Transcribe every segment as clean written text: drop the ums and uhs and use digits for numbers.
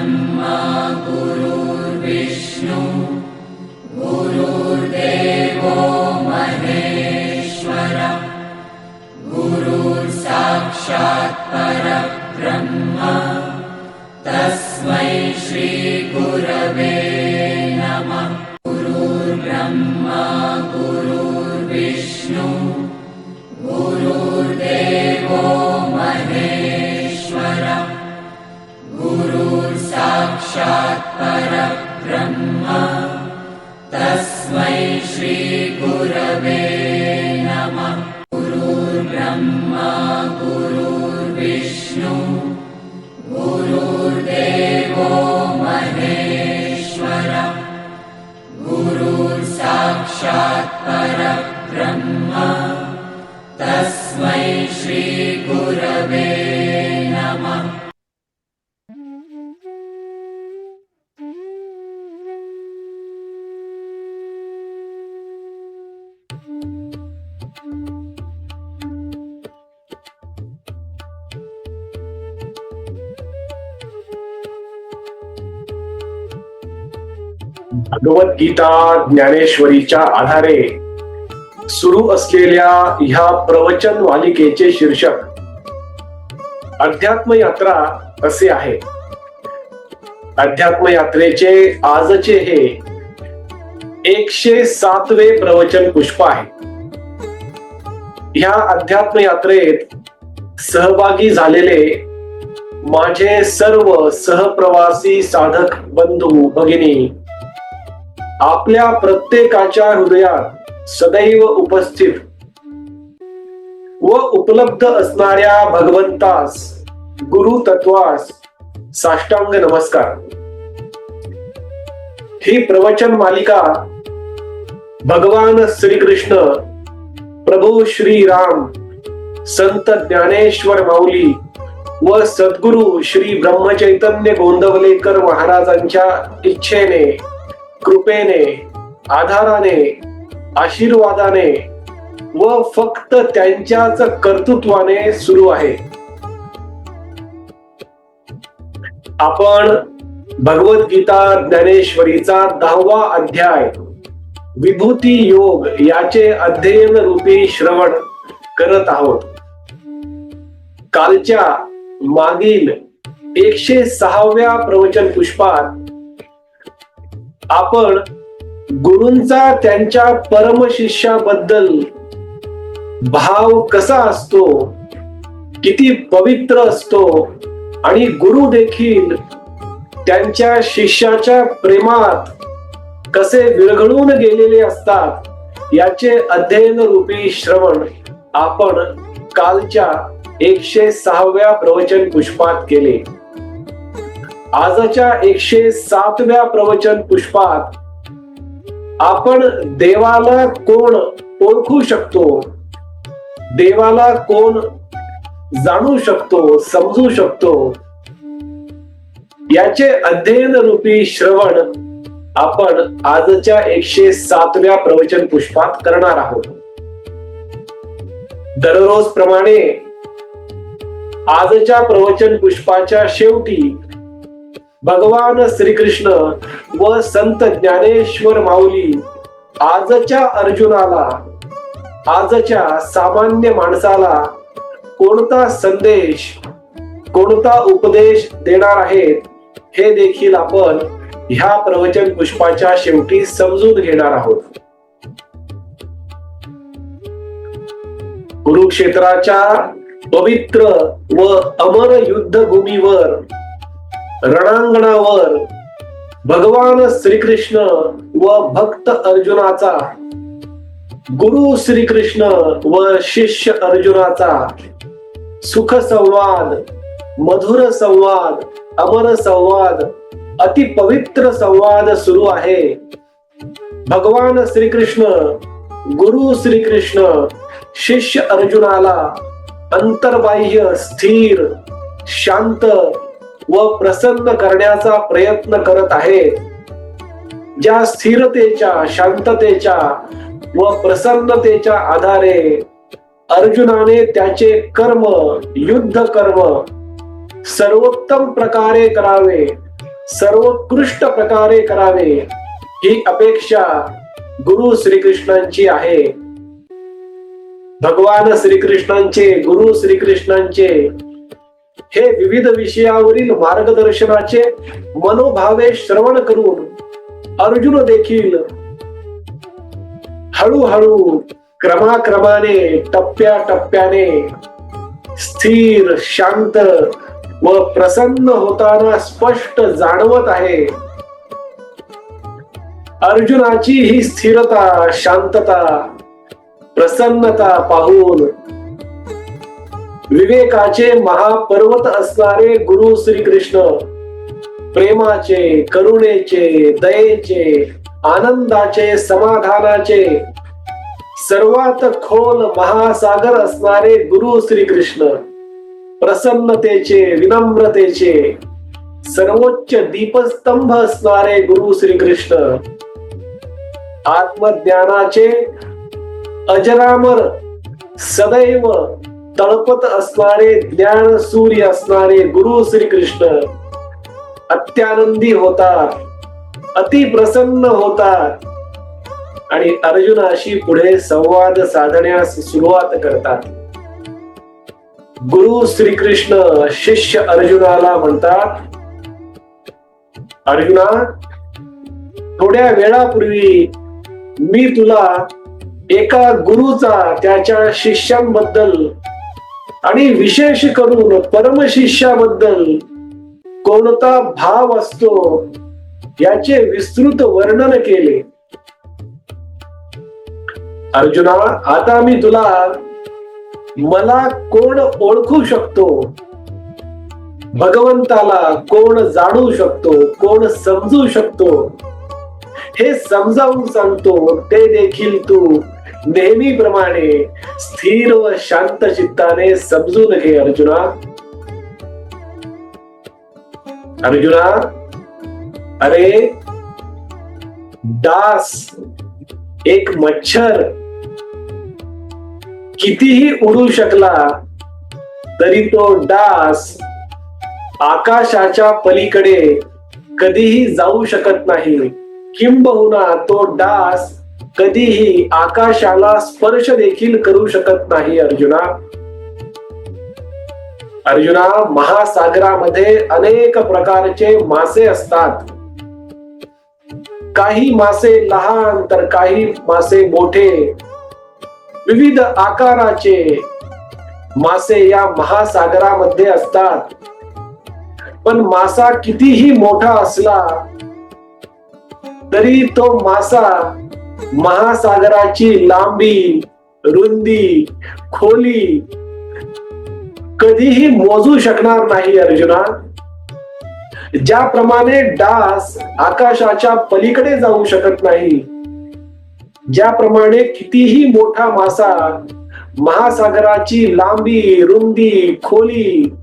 ब्रह्मा गुरुर्विष्णु गुरुर्देवो महेश्वर गुरुर्साक्षात् परब्रह्म तस्मै श्री गुरवे नमः। गुरुर्ब्रह्मा गुरुर्विष्णु गुरुर्देवो महेश्वर गुरुर्साक्षात् परब्रह्म तस्मै श्री गुरवे नमः। गुरुर्ब्रह्मा गुरुर्विष्णु गुरुर्देवो महेश्वर गुरुर्साक्षात् परब्रह्म तस्मै श्री गुरवे नमः। भगवद्गीता ज्ञानेश्वरीच्या आधारे सुरू असलेल्या ह्या प्रवचन मालिकेचे शीर्षक अध्यात्म यात्रा असे आहे। अध्यात्म यात्रेचे आजचे हे 107वे प्रवचन पुष्प आहे। ह्या अध्यात्म यात्रेत सहभागी झालेले माझे सर्व सहप्रवासी साधक बंधू भगिनी आपल्या प्रत्येकाच्या हृदयात सदैव उपस्थित व उपलब्ध असणाऱ्या भगवंतास गुरु तत्वास साष्टांग नमस्कार। ही प्रवचन मालिका भगवान श्रीकृष्ण प्रभू श्री राम संत ज्ञानेश्वर माऊली व सद्गुरु श्री ब्रह्मचैतन्य गोंदवलेकर महाराजांच्या इच्छेने कृपेने आधाराने आशीर्वादाने व फक्त त्यांच्याच कर्तृत्वाने सुरू आहे। आपण भगवद्गीता ज्ञानेश्वरीचा 10वा अध्याय विभूती योग याचे अध्ययन रूपी श्रवण करत आहोत। कालच्या मागील 106व्या प्रवचन पुष्पात आपण गुरूंचा त्यांच्या परमशिष्याबद्दल भाव कसा असतो, किती पवित्र असतो आणि गुरु देखील त्यांच्या शिष्याच्या प्रेमात कसे विरघळून गेलेले असतात याचे अध्ययन रूपी श्रवण आपण कालच्या 106व्या प्रवचन पुष्पात केले। आजच्या 107व्या प्रवचन पुष्पात आपण देवाला कोण ओळखू शकतो, देवाला कोण जाणू शकतो, समजू शकतो याचे अध्ययन रूपी श्रवण आपण आजच्या 107व्या प्रवचन पुष्पात करणार आहोत। दररोज प्रमाणे आजच्या प्रवचन पुष्पाच्या शेवटी भगवान श्रीकृष्ण व संत ज्ञानेश्वर माऊली आजच्या अर्जुनाला, आजच्या सामान्य माणसाला कोणता संदेश, कोणता उपदेश देणार आहेत हे देखील आपण ह्या प्रवचन पुष्पाच्या शेवटी समजून घेणार आहोत। कुरुक्षेत्राच्या पवित्र व अमर युद्धभूमीवर रणांगणावर भगवान श्रीकृष्ण व भक्त अर्जुनाचा, गुरु श्रीकृष्ण व शिष्य अर्जुनाचा सुख संवाद, मधुर संवाद, अमर संवाद, अति पवित्र संवाद सुरू आहे। भगवान श्रीकृष्ण, गुरु श्रीकृष्ण शिष्य अर्जुनाला अंतर्बाह्य स्थिर, शांत व प्रसन्न करण्याचा प्रयत्न करत आहेत। ज्या स्थिरतेच्या, शांततेच्या व प्रसन्नतेच्या आधारे अर्जुनाने त्याचे कर्म, युद्ध कर्म सर्वोत्तम प्रकारे करावे सर्वोत्कृष्ट प्रकारे करावे ही अपेक्षा गुरु श्रीकृष्णांची आहे. भगवान श्रीकृष्णांचे, गुरु श्रीकृष्णांचे हे विविध विषयावरील मार्गदर्शनाचे मनोभावे श्रवण करून अर्जुन देखील हळूहळू क्रमाक्रमाने टप्प्याटप्प्याने स्थिर, शांत व प्रसन्न होताना स्पष्ट जाणवत आहे. अर्जुनाची ही स्थिरता, शांतता, प्रसन्नता पाहून विवेकाचे महापर्वत असणारे गुरु श्रीकृष्ण प्रेमाचे, करुणेचे, दयेचे, आनंदाचे, समाधानाचे सर्वात खोल महासागर असणारे गुरु श्रीकृष्ण, प्रसन्नतेचे, विनम्रतेचे सर्वोच्च दीपस्तंभ असणारे गुरु श्रीकृष्ण, आत्मज्ञानाचे अजरामर सदैव तळपत असणारे ज्ञान सूर्य असणारे गुरु श्रीकृष्ण अत्यानंदी होतात, अति प्रसन्न होतात आणि अर्जुनाशी पुढे संवाद साधण्यास सुरुवात करतात. गुरु श्रीकृष्ण शिष्य अर्जुनाला म्हणतात, अर्जुना, थोड्या वेळापूर्वी मी तुला एका गुरुचा त्याच्या शिष्यांबद्दल आणि विशेष करून परमशिष्याबद्दल कोणता भाव असतो याचे विस्तृत वर्णन केले. अर्जुना, आता मी तुला मला कोण ओळखू शकतो, भगवंताला कोण जाणू शकतो, कोण समजू शकतो हे समजावून सांगतो. ते देखील तू नेहमीप्रमाणे स्थिर व शांत चित्ताने समजून घे. अर्जुना, अर्जुना, अरे डास, एक मच्छर कितीही उडू शकला तरी तो डास आकाशाच्या पलीकडे कधीही जाऊ शकत नाही. किंबहुना तो डास कधीही आकाशाला स्पर्श देखील करू शकत नाही. अर्जुना, अर्जुना, महासागरामध्ये अनेक प्रकारचे मासे असतात. काही मासे लहान तर काही मासे मोठे, विविध आकाराचे मासे या महासागरामध्ये असतात. पण मासा कितीही मोठा असला तरी तो मासा महासागराची लांबी, रुंदी, खोली कधीही मोजू शकणार नाही. अर्जुना, ज्याप्रमाणे डास आकाशाच्या पलीकडे जाऊ शकत नाही, ज्याप्रमाणे कितीही मोठा मासा महासागराची लांबी, रुंदी, खोली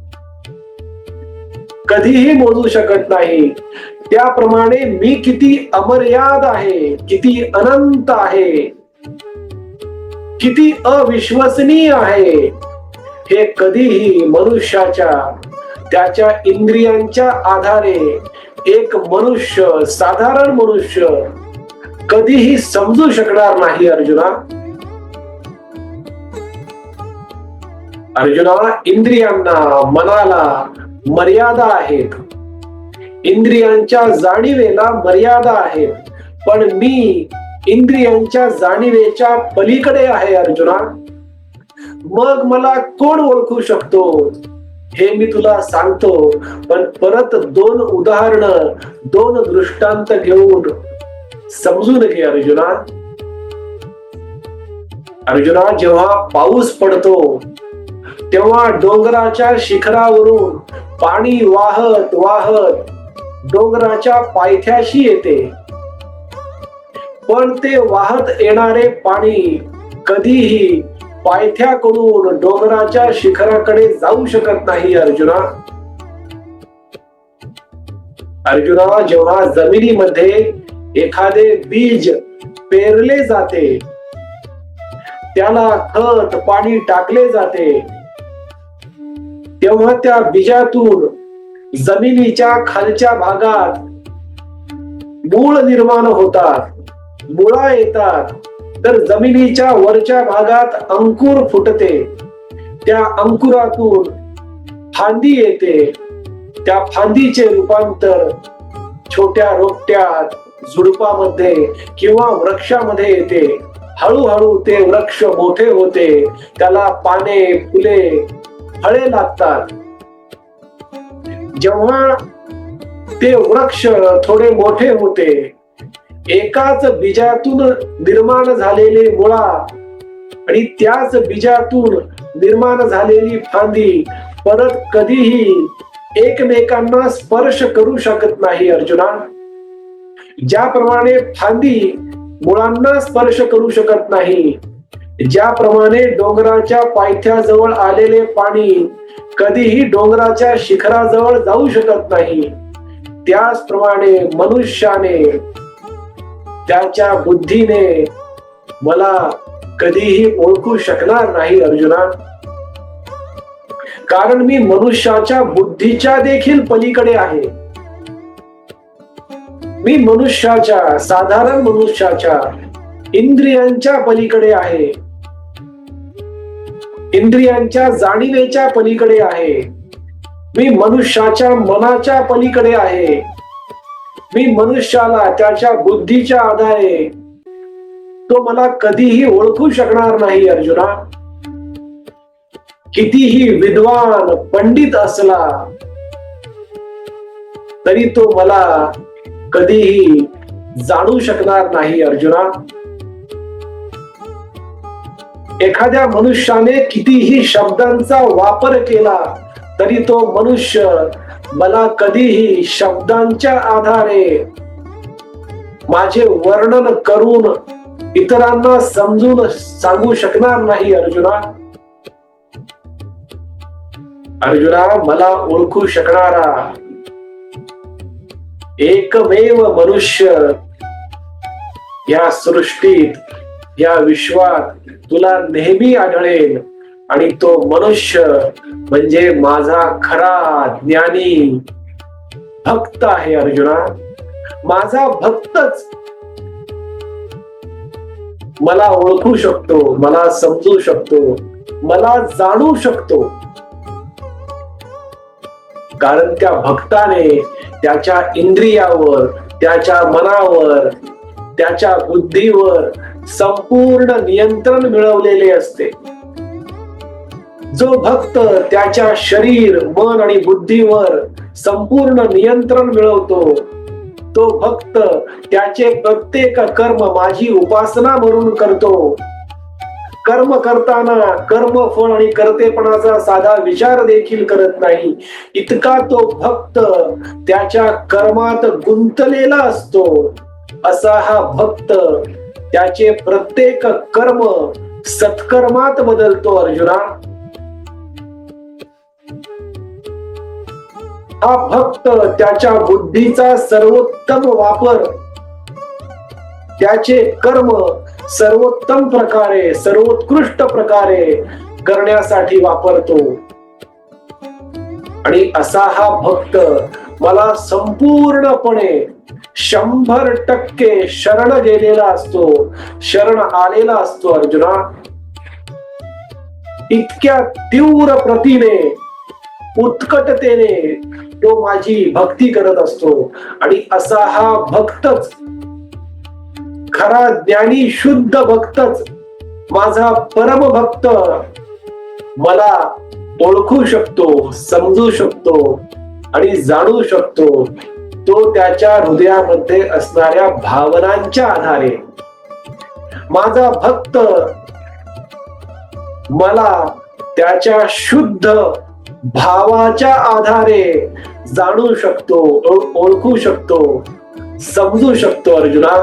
कधीही मोजू शकत नाही, त्याप्रमाणे मी किती अमर्याद आहे, किती अनंत आहे, किती अविश्वसनीय आहे हे कधीही मनुष्याच्या, त्याच्या इंद्रियांच्या आधारे एक मनुष्य, साधारण मनुष्य कधीही समजू शकणार नाही. अर्जुना, अर्जुना, इंद्रियांना, मनाला मर्यादा आहेत, इंद्रियांच्या जाणीवेला मर्यादा आहेत, पण मी इंद्रियांच्या जाणीवेच्या पलीकडे आहे. अर्जुना, मग मला कोण ओळखू शकतो हे मी तुला सांगतो. पण परत दोन उदाहरणं, दोन दृष्टांत घेऊन समजून घे. अर्जुना, अर्जुना, जेव्हा पाऊस पडतो तेव्हा डोंगराच्या शिखरावरून पाणी वाहत वाहत डोंगराच्या पायथ्याशी येते. पण ते वाहत येणारे पाणी कधीही पायथ्याकडून डोंगराच्या शिखराकडे जाऊ शकत नाही. अर्जुना, अर्जुना, जेव्हा जमिनीमध्ये एखादे बीज पेरले जाते, त्याला खत पाणी टाकले जाते, तेव्हा त्या बीजातून जमिनीच्या खालच्या भागात मूळ निर्माण होतात, मुळा येतात, तर जमिनीच्या वरच्या भागात अंकुर फुटते, त्या अंकुरातून फांदी येते, त्या फांदीचे रूपांतर छोट्या रोपट्यात, झुडपामध्ये किंवा वृक्षामध्ये येते. हळूहळू ते वृक्ष मोठे होते, त्याला पाने, फुले, फळे लागतात. जेव्हा ते वृक्ष थोडे मोठे होते, एकाच बीजातून निर्माण झालेले मुळा आणि त्याच बीजातून निर्माण झालेली फांदी परत कधीही एकमेकांना स्पर्श करू शकत नाही अर्जुना. ज्याप्रमाणे फांदी मुळांना स्पर्श करू शकत नाही, ज्याप्रमाणे डोंगराच्या पायथ्याजवळ आलेले पाणी कधीही डोंगराच्या शिखराजवळ जाऊ शकत नाही, त्याचप्रमाणे मनुष्याने त्याच्या बुद्धीने मला कधीही ओळखू शकणार नाही अर्जुना. कारण मी मनुष्याच्या बुद्धीच्या देखील पलीकडे आहे. मी मनुष्याच्या, साधारण मनुष्याच्या इंद्रियांच्या पलीकडे आहे, इंद्रियांच्या जाणीवेच्या पलीकडे आहे. मी मनुष्याच्या मनाच्या पलीकडे आहे. मी मनुष्याला त्याच्या बुद्धीच्या आधारे तो मला कधीही ओळखू शकणार नाही अर्जुना. कितीही विद्वान पंडित असला तरी तो मला कधीही जाणू शकणार नाही अर्जुना. एखाद्या मनुष्याने कितीही शब्दांचा वापर केला तरी तो मनुष्य मला कधीही शब्दांच्या आधारे माझे वर्णन करून इतरांना समजून सांगू शकणार नाही अर्जुना. अर्जुना, मला ओळखू शकणारा एकमेव मनुष्य या सृष्टीत, या विश्वात तुला नेहमी आढळेल आणि तो मनुष्य म्हणजे माझा खरा ज्ञानी भक्त आहे अर्जुना. माझा भक्तच मला ओळखू शकतो, मला समजू शकतो, मला जाणू शकतो. कारण त्या भक्ताने त्याच्या इंद्रियावर, त्याच्या मनावर, त्याच्या बुद्धीवर संपूर्ण नियंत्रण मिळवलेले असते. जो भक्त त्याच्या शरीर, मन आणि बुद्धीवर संपूर्ण नियंत्रण मिळवतो, तो भक्त त्याचे प्रत्येक कर्म माझी उपासना म्हणून करतो. कर्म करताना कर्मफळ आणि कर्तेपणाचा साधा विचार देखील करत नाही, इतका तो भक्त त्याच्या कर्मात गुंतलेला असतो. असा हा भक्त त्याचे प्रत्येक कर्म सत्कर्मात बदलतो अर्जुना. हा भक्त त्याच्या बुद्धीचा सर्वोत्तम वापर, त्याचे कर्म सर्वोत्तम प्रकारे, सर्वोत्कृष्ट प्रकारे करण्यासाठी वापरतो. आणि असा हा भक्त मला संपूर्णपणे 100% शरण गेलेला असतो, शरण आलेला असतो अर्जुना. इतक्या तीव्र प्रतीने, उत्कटतेने तो माझी भक्ती करत असतो. आणि असा हा भक्तच, खरा ज्ञानी शुद्ध भक्तच, माझा परम भक्त मला ओळखू शकतो, समजू शकतो आणि जाणू शकतो. तो त्याच्या हृदयामध्ये असणाऱ्या भावनांच्या आधारे. माझा भक्त मला त्याच्या शुद्ध भावाच्या आधारे जाणू शकतो, ओळखू शकतो, समजू शकतो अर्जुना.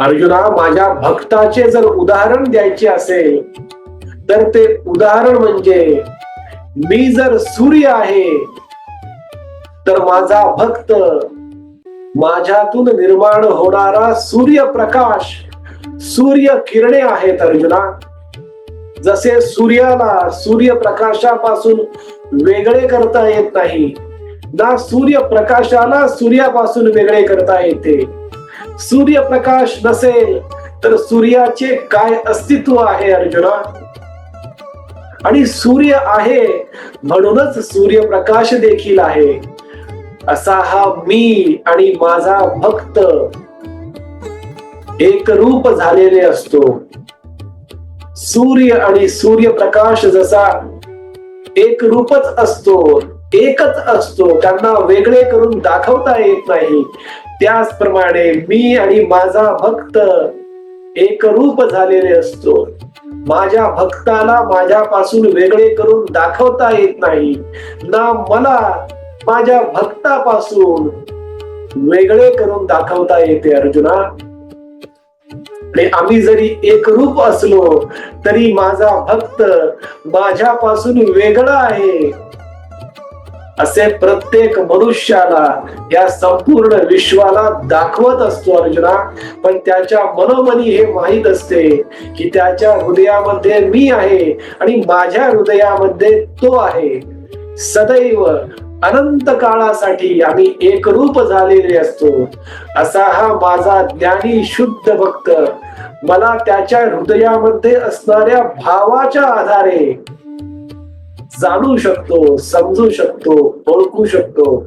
अर्जुना, माझ्या भक्ताचे जर उदाहरण द्यायचे असेल तर ते उदाहरण म्हणजे, मी जर सूर्य आहे तर माझा भक्त माझ्यातून निर्माण होणारा सूर्यप्रकाश, सूर्य किरणे आहेत अर्जुना. जसे सूर्याला सूर्यप्रकाशापासून वेगळे करता येत नाही, ना सूर्यप्रकाशाला सूर्यापासून वेगळे करता येते. सूर्यप्रकाश नसेल तर सूर्याचे काय अस्तित्व आहे अर्जुना? आणि सूर्य आहे म्हणूनच सूर्यप्रकाश देखील आहे. असा हा मी आणि माझा भक्त एक रूप झालेले असतो. सूर्य आणि सूर्यप्रकाश जसा एक रूपच असतो, एकच असतो, त्यांना वेगळे करून दाखवता येत नाही, त्याचप्रमाणे मी आणि माझा भक्त एक रूप झालेले असतो. माझ्या भक्ताला माझ्यापासून वेगळे करून दाखवता येत नाही, ना मला माझ्या भक्तापासून वेगळे करून दाखवता येते अर्जुना. आणि आम्ही जरी एक रूप असलो तरी माझा भक्त माझ्यापासून वेगळा आहे असे प्रत्येक मनुष्याला, या संपूर्ण विश्वाला दाखवत असतो अर्जुना. पण त्याच्या मनोमनी हे माहित असते की त्याच्या हृदयामध्ये मी आहे आणि माझ्या हृदयामध्ये तो आहे. सदैव अनंत काळासाठी आम्ही एक रूप झालेले असतो. असा हा माझा ज्ञानी शुद्ध भक्त मला त्याच्या हृदयामध्ये असणाऱ्या भावाच्या आधारे जाणू शकतो, समजू शकतो, ओळखू शकतो.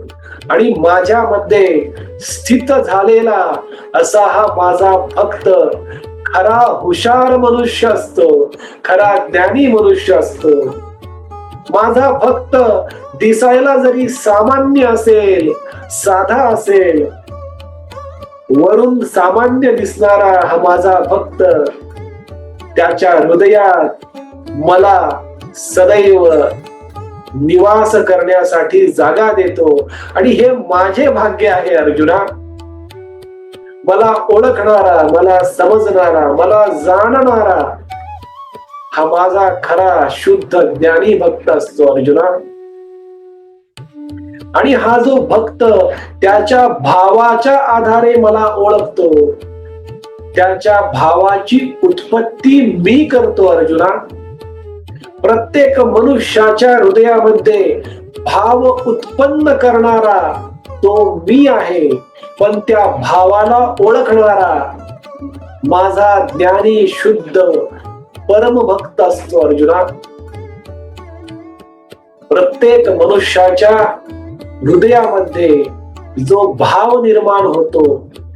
आणि माझ्यामध्ये स्थित झालेला असा हा माझा भक्त खरा हुशार मनुष्य असतो, खरा ज्ञानी मनुष्य असतो. माझा भक्त दिसायला जरी सामान्य असेल, साधा असेल, वरून सामान्य दिसणारा हा माझा भक्त त्याच्या हृदयात मला सदैव निवास करण्यासाठी जागा देतो. आणि हे माझे भाग्य आहे अर्जुना. मला ओळखणारा, मला समजणारा, मला जाणणारा हा माझा खरा शुद्ध ज्ञानी भक्त असतो अर्जुना. आणि हा जो भक्त त्याच्या भावाच्या आधारे मला ओळखतो, त्याच्या भावाची उत्पत्ती मी करतो अर्जुना. प्रत्येक मनुष्याच्या हृदयामध्ये भाव उत्पन्न करणारा तो मी आहे, पण त्या भावाला ओळखणारा माझा ज्ञानी शुद्ध परम भक्त असतो अर्जुना. प्रत्येक मनुष्याच्या हृदयामध्ये जो भाव निर्माण होतो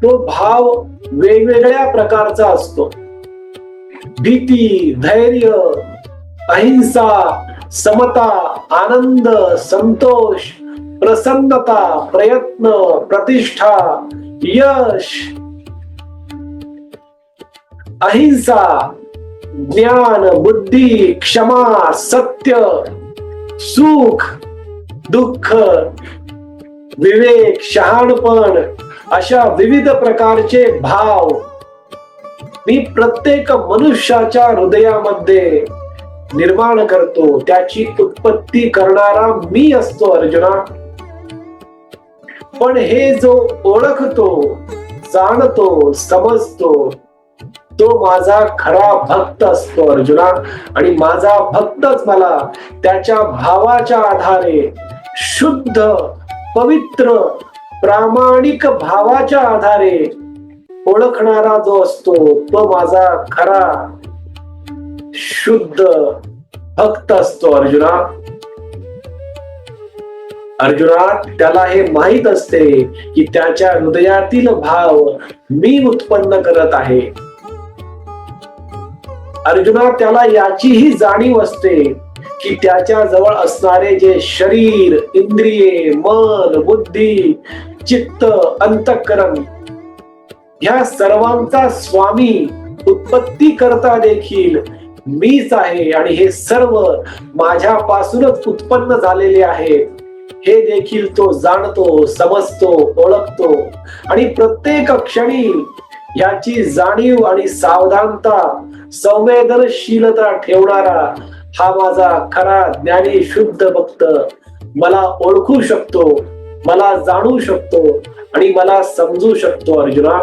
तो भाव वेगवेगळ्या प्रकारचा असतो. भीती, धैर्य, अहिंसा, समता, आनंद, संतोष, प्रसन्नता, प्रयत्न, प्रतिष्ठा, यश, अहिंसा, ज्ञान, बुद्धी, क्षमा, सत्य, सुख, दुःख, विवेक, शहाणपण, अशा विविध प्रकारचे भाव मी प्रत्येक मनुष्याच्या हृदयामध्ये निर्माण करतो. त्याची उत्पत्ती करणारा मी असतो अर्जुना. पण हे जो ओळखतो, जाणतो, समजतो तो माझा खरा भक्त असतो अर्जुना. आणि माझा भक्तच मला त्याच्या भावाच्या आधारे शुद्ध, पवित्र, प्रामाणिक भावाच्या आधारे ओळखणारा जो असतो तो माझा खरा शुद्ध भक्त असतो अर्जुना. अर्जुना त्याला हे माहित असते की त्याच्या हृदयातील भाव मी उत्पन्न करत आहे. अर्जुना त्याला याचीही जाणीव असते की त्याच्या जवळ असणारे जे शरीर, इंद्रिये, मन, बुद्धी, चित्त, अंतःकरण ह्या सर्वांचा स्वामी, उत्पत्ती करता देखील मीच आहे. आणि हे सर्व माझ्यापासूनच उत्पन्न झालेले आहेत हे देखील तो जाणतो, समजतो, ओळखतो. आणि प्रत्येक क्षणी याची जाणीव आणि सावधानता, संवेदनशीलता ठेवणारा हा माझा खरा ज्ञानी शुद्ध भक्त मला ओळखू शकतो, मला जाणू शकतो आणि मला समजू शकतो अर्जुना.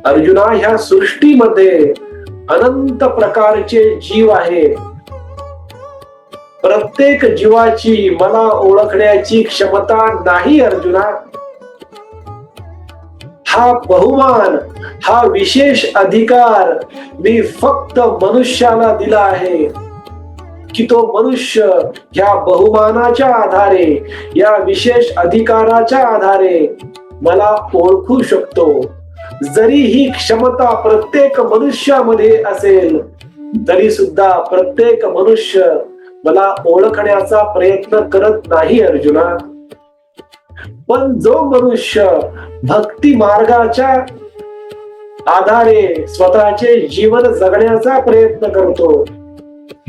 अर्जुना ह्या सृष्टीमध्ये अनंत प्रकारचे जीव आहेत. प्रत्येक जीवाची मला ओळखण्याची क्षमता नाही अर्जुना. हा बहुमान, हा विशेष अधिकार मी फक्त मनुष्याला दिला आहे की तो मनुष्य या बहुमानाच्या आधारे, या विशेष अधिकाराच्या आधारे मला ओळखू शकतो. जरी ही क्षमता प्रत्येक मनुष्यामध्ये असेल तरी सुद्धा प्रत्येक मनुष्य मला ओळखण्याचा प्रयत्न करत नाही अर्जुना. पण जो मनुष्य भक्ती मार्गाच्या आधारे स्वतःचे जीवन जगण्याचा प्रयत्न करतो,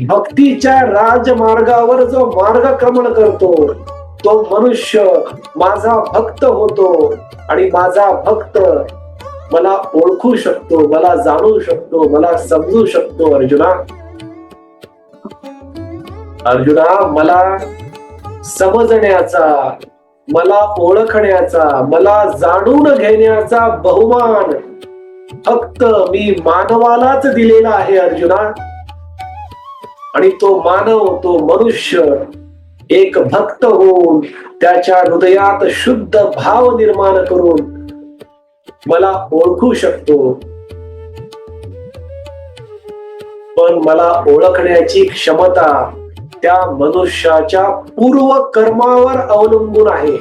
भक्तीच्या राजमार्गावर जो मार्गक्रमण करतो, तो मनुष्य माझा भक्त होतो आणि माझा भक्त मला ओळखू शकतो, मला जाणू शकतो, मला समजू शकतो अर्जुना. अर्जुना, मला समजण्याचा, मला ओळखण्याचा, मला जाणून घेण्याचा बहुमान फक्त मी मानवालाच दिलेला आहे अर्जुना. आणि तो मानव, तो मनुष्य एक भक्त होऊन त्याच्या हृदयात शुद्ध भाव निर्माण करून मला ओळखू शकतो. पण मला ओळखण्याची क्षमता त्या मनुष्याच्या पूर्व कर्मावर अवलंबून आहे.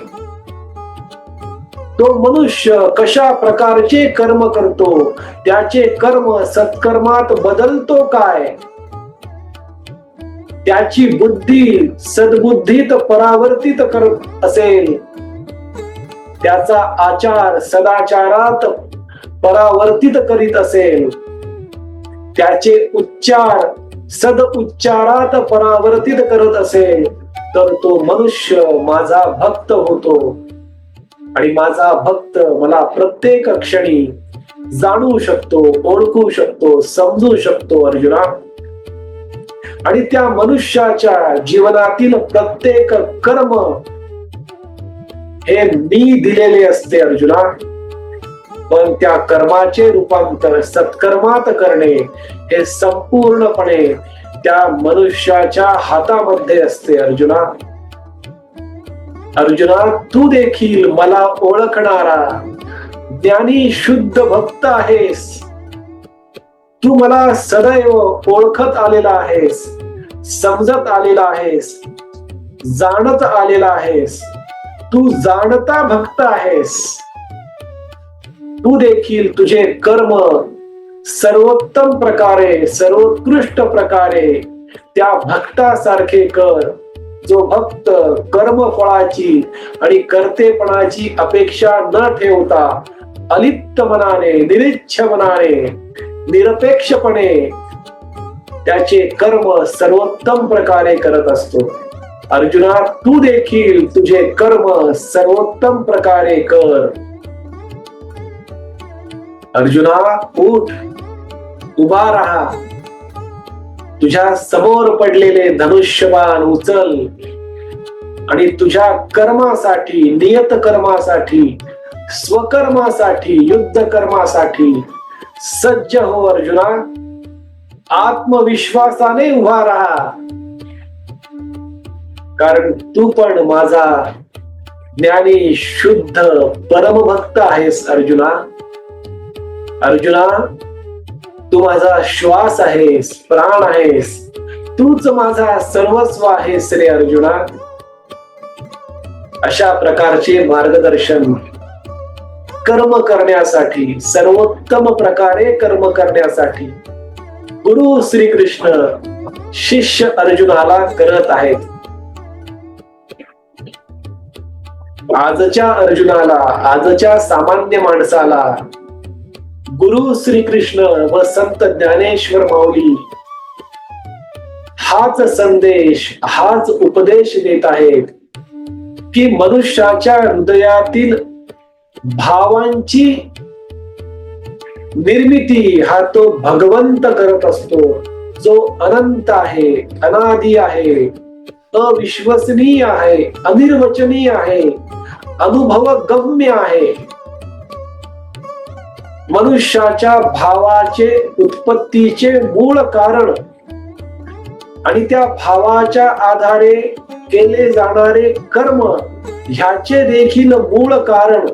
तो मनुष्य कशा प्रकारचे कर्म करतो, त्याचे कर्म सत्कर्मात बदलतो काय, त्याची बुद्धी सद्बुद्धीत परावर्तित करत असेल, त्याचा आचार सदाचारात परावर्तित करीत असेल, त्याचे उच्चार सद उच्चारात परावर्तित करत असेल, तर तो मनुष्य माझा भक्त होतो. आणि माझा भक्त मला प्रत्येक क्षणी जाणू शकतो, ओळखू शकतो, समजू शकतो अर्जुना. आणि त्या मनुष्याच्या जीवनातील प्रत्येक कर्म हे मी दिलेले असते अर्जुना. पण त्या कर्माचे रूपांतर सत्कर्मात करणे हे संपूर्णपणे त्या मनुष्याच्या हातामध्ये असते अर्जुना. अर्जुना, तू देखील मला ओळखणारा ज्ञानी शुद्ध भक्त आहेस. तू मला सदैव ओळखत आलेला आहेस, समजत आलेला आहेस, जाणत आलेला आहेस. तू जाणता भक्त आहेस. तू देखील तुझे कर्म सर्वोत्तम प्रकारे, सर्वोत्कृष्ट प्रकारे त्या भक्तासारखे कर, जो भक्त कर्मफळाची आणि कर्तेपणाची अपेक्षा न ठेवता अलिप्त मनाने, निरीच्छ मनाने, निरपेक्षपणे त्याचे कर्म सर्वोत्तम प्रकारे करत असतो. अर्जुना, तू देखील तुझे कर्म सर्वोत्तम प्रकारे कर. अर्जुना, उठ, उभा राहा. तुझ्या समोर पडलेले धनुष्यबाण उचल आणि तुझ्या कर्मासाठी, नियत कर्मासाठी, स्वकर्मासाठी, युद्ध कर्मासाठी सज्ज हो अर्जुना. आत्मविश्वासाने उभा राहा, कारण तू पण माझा ज्ञानी शुद्ध परमभक्त आहेस अर्जुना. अर्जुना, तू माझा श्वास आहेस, प्राण आहेस, तूच माझा सर्वस्व आहेस रे अर्जुना. अशा प्रकारचे मार्गदर्शन कर्म करण्यासाठी, सर्वोत्तम प्रकारे कर्म करण्यासाठी गुरु श्रीकृष्ण शिष्य अर्जुनाला करत आहेत. आजच्या अर्जुनाला, आजच्या सामान्य माणसाला गुरु श्रीकृष्ण व संत ज्ञानेश्वर माऊली हाच संदेश, हाच उपदेश देत आहेत की मनुष्याच्या हृदयातील भावांची निर्मिती हा तो भगवंत करत असतो, जो अनंत आहे, अनादि आहे, अविश्वसनीय आहे, अनिर्वचनीय आहे, अनुभव गम्य आहे. मनुष्याच्या भावाचे उत्पत्तीचे मूळ कारण आणि त्या भावाच्या आधारे केले जाणारे कर्म ह्याचे देखील मूळ कारण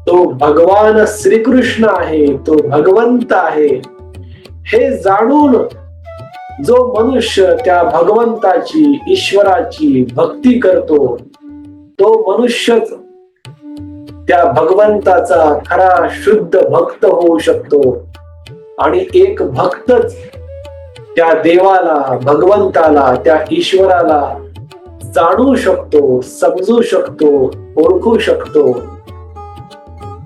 तो भगवान श्रीकृष्ण आहे, तो भगवंत आहे. हे जाणून जो मनुष्य त्या भगवंताची, ईश्वराची भक्ती करतो, तो मनुष्यच त्या भगवंताचा खरा शुद्ध भक्त होऊ शकतो. आणि एक भक्तच त्या देवाला, भगवंताला, त्या ईश्वराला जाणू शकतो, समजू शकतो, ओळखू शकतो.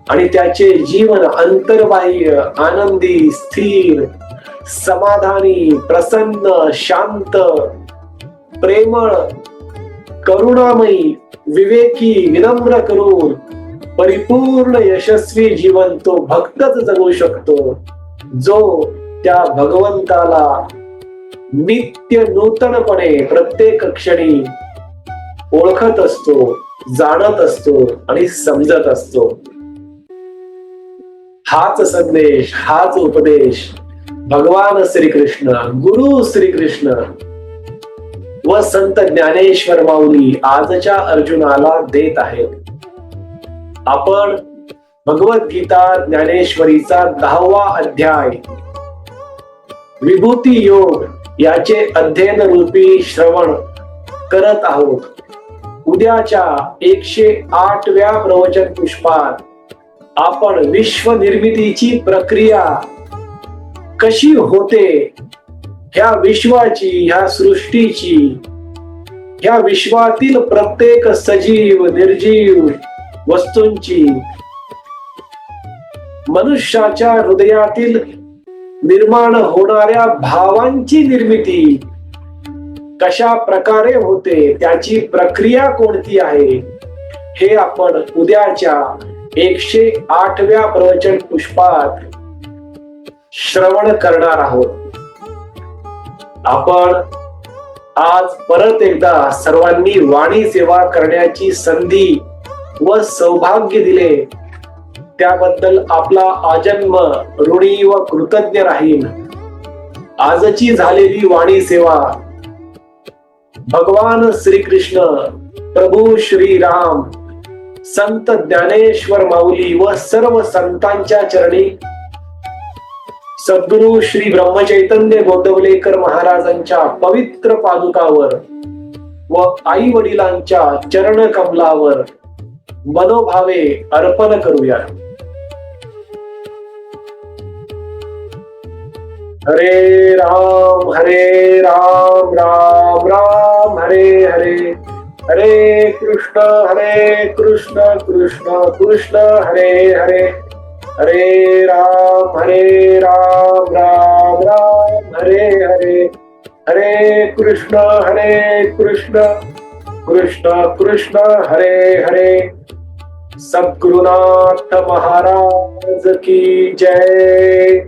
आणि त्याचे जीवन अंतर्बाह्य, आनंदी, स्थिर, समाधानी, प्रसन्न, शांत, प्रेमळ, करुणामयी, विवेकी, विनम्र करून परिपूर्ण यशस्वी जीवन तो भक्तच जगू शकतो, जो त्या भगवंताला नित्य नूतनपणे प्रत्येक क्षणी ओळखत असतो, जाणत असतो आणि समजत असतो. हाच संदेश, हाच उपदेश भगवान श्रीकृष्ण, गुरु श्रीकृष्ण व संत ज्ञानेश्वर माऊली आजच्या अर्जुनाला देत आहेत. आपण भगवद्गीता ज्ञानेश्वरीचा 10वा अध्याय विभूती योग याचे अध्ययन रूपी श्रवण करत आहोत. उद्याच्या 108व्या प्रवचन पुष्पात आपण विश्व निर्मितीची प्रक्रिया कशी होते, ह्या विश्वाची, ह्या सृष्टीची, ह्या विश्वातील प्रत्येक सजीव, निर्जीव वस्तूंची, मनुष्याच्या हृदयातील निर्माण होणाऱ्या भावांची निर्मिती कशा प्रकारे होते, त्याची प्रक्रिया कोणती आहे, हे आपण उद्याच्या 108व्या प्रवचन पुष्पात श्रवण करणार आहोत. आपण आज परत एकदा सर्वांनी वाणी सेवा करण्याची संधी व सौभाग्य दिले, त्याबद्दल आपला आजन्म ऋणी व कृतज्ञ राहील. आजची झालेली वाणी सेवा भगवान श्रीकृष्ण, प्रभू श्रीराम, संत ज्ञानेश्वर माऊली व सर्व संतांच्या चरणी, सद्गुरु श्री ब्रह्मचैतन्य गोंदवलेकर महाराजांच्या पवित्र पादुकावर व आई वडिलांच्या चरण कमलावर मनोभावे अर्पण करूया. हरे राम राम राम हरे हरे, हरे कृष्ण कृष्ण कृष्ण हरे हरे, हरे राम राम राम हरे हरे, हरे कृष्ण कृष्ण कृष्ण हरे हरे. सद्गुरुनाथ महाराज की जय.